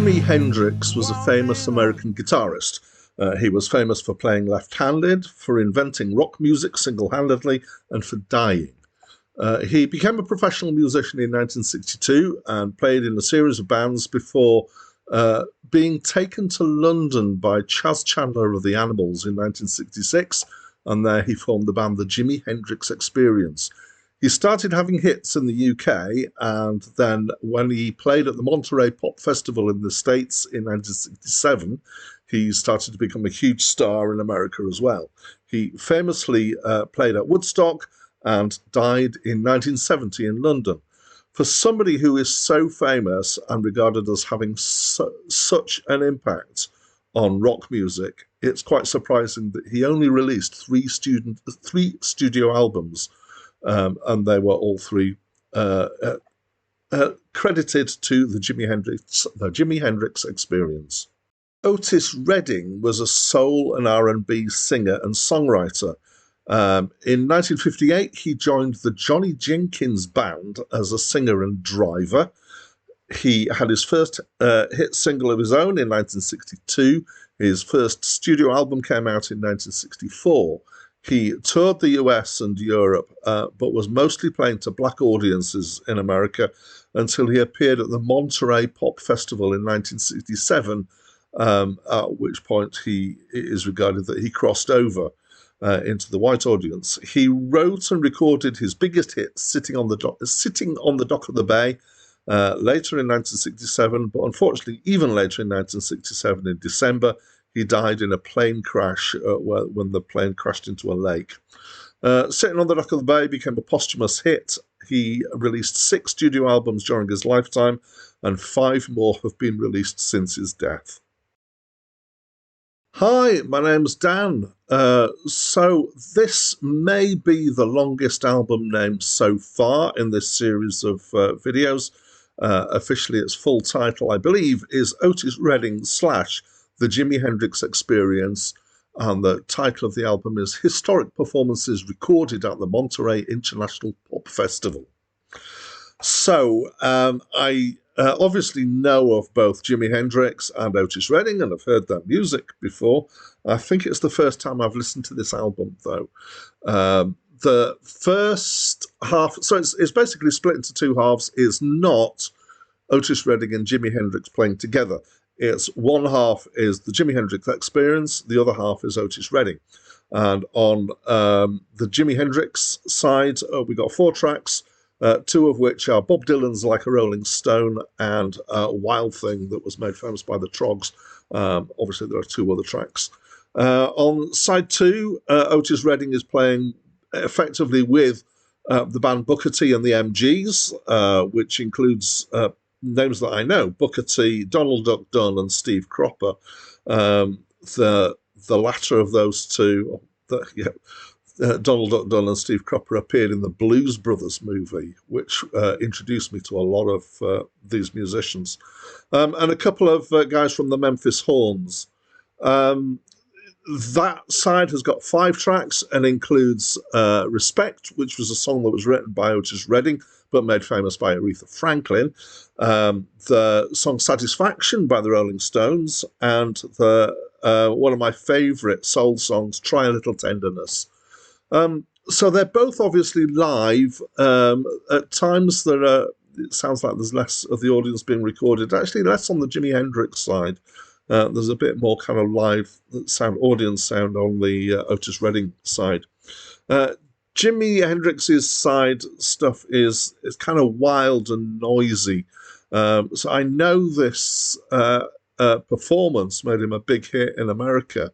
Jimi Hendrix was a famous American guitarist. He was famous for playing left-handed, for inventing rock music single-handedly, and for dying. He became a professional musician in 1962 and played in a series of bands before being taken to London by Chas Chandler of the Animals in 1966, and there he formed the band The Jimi Hendrix Experience. He started having hits in the UK, and then when he played at the Monterey Pop Festival in the States in 1967, he started to become a huge star in America as well. He famously played at Woodstock and died in 1970 in London. For somebody who is so famous and regarded as having such an impact on rock music, it's quite surprising that he only released three studio albums. And they were all three credited to the Jimi Hendrix Experience. Otis Redding was a soul and R&B singer and songwriter. In 1958, he joined the Johnny Jenkins Band as a singer and driver. He had his first hit single of his own in 1962. His first studio album came out in 1964. He toured the US and Europe, but was mostly playing to black audiences in America until he appeared at the Monterey Pop Festival in 1967, at which point it is regarded that he crossed over into the white audience. He wrote and recorded his biggest hit, Sitting on the Dock of the Bay, later in 1967, but unfortunately, even later in 1967, in December, he died in a plane crash when the plane crashed into a lake. Sitting on the Dock of the Bay became a posthumous hit. He released 6 studio albums during his lifetime, and 5 more have been released since his death. Hi, my name's Dan. So this may be the longest album name so far in this series of videos. Officially, its full title, I believe, is Otis Redding / The Jimi Hendrix Experience, and the title of the album is Historic Performances Recorded at the Monterey International Pop Festival. So, I obviously know of both Jimi Hendrix and Otis Redding, and I've heard their music before. I think it's the first time I've listened to this album, though. The first half, so it's basically split into 2 halves, is not Otis Redding and Jimi Hendrix playing together. It's one half is the Jimi Hendrix Experience, the other half is Otis Redding. And on the Jimi Hendrix side, we got 4 tracks, 2 of which are Bob Dylan's Like a Rolling Stone and Wild Thing that was made famous by the Troggs. Obviously, there are 2 other tracks. On side 2, Otis Redding is playing effectively with the band Booker T and the MGs, which includes names that I know: Booker T, Donald Duck Dunn, and Steve Cropper. The latter of those 2, Donald Duck Dunn and Steve Cropper, appeared in the Blues Brothers movie, which introduced me to a lot of these musicians, and a couple of guys from the Memphis Horns. That side has got 5 tracks and includes Respect, which was a song that was written by Otis Redding but made famous by Aretha Franklin, the song Satisfaction by the Rolling Stones, and one of my favourite soul songs, Try a Little Tenderness. So they're both obviously live. At times it sounds like there's less of the audience being recorded, actually less on the Jimi Hendrix side. There's a bit more kind of live audience sound on the Otis Redding side. Jimi Hendrix's side stuff is kind of wild and noisy. So I know this performance made him a big hit in America.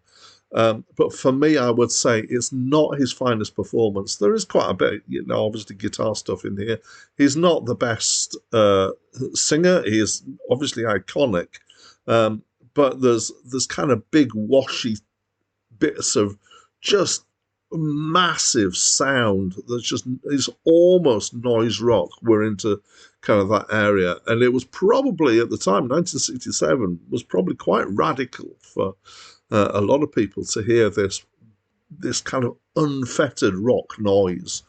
But for me, I would say it's not his finest performance. There is quite a bit, obviously guitar stuff in here. He's not the best singer. He is obviously iconic. But there's kind of big washy bits of just massive sound it's almost noise rock. We're into kind of that area, and it was probably at the time, 1967, was probably quite radical for a lot of people to hear this kind of unfettered rock noise.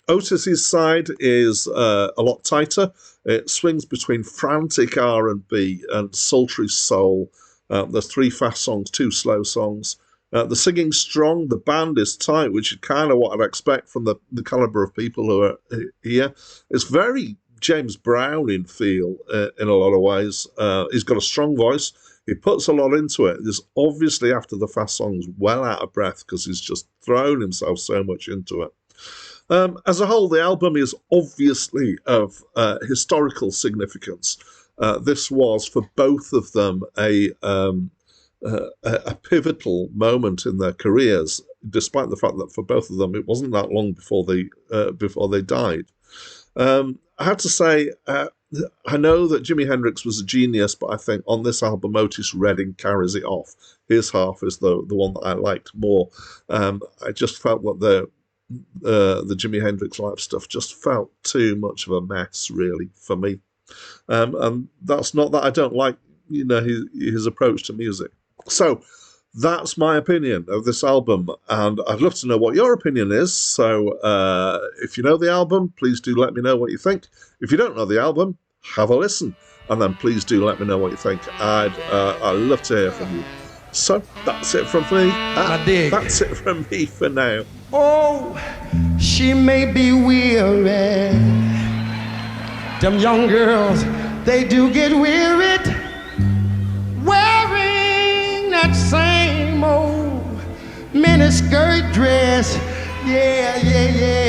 Otis's side is a lot tighter. It swings between frantic R&B and sultry soul. There's 3 fast songs, 2 slow songs. The singing's strong. The band is tight, which is kind of what I'd expect from the caliber of people who are here. It's very James Brown in feel in a lot of ways. He's got a strong voice. He puts a lot into it. He's obviously, after the fast songs, well out of breath because he's just thrown himself so much into it. As a whole, the album is obviously of historical significance. This was, for both of them, a pivotal moment in their careers, despite the fact that for both of them it wasn't that long before they died. I have to say, I know that Jimi Hendrix was a genius, but I think on this album Otis Redding carries it off. His half is the one that I liked more. I just felt that the Jimi Hendrix live stuff just felt too much of a mess, really, for me. And that's not that I don't like, his approach to music. So that's my opinion of this album, and I'd love to know what your opinion is. So if you know the album, please do let me know what you think. If you don't know the album, have a listen, and then please do let me know what you think. I'd love to hear from you. So that's it from me. That's it from me for now. Oh, she may be weary. Them young girls, they do get wearied wearing that same old miniskirt dress. Yeah, yeah, yeah.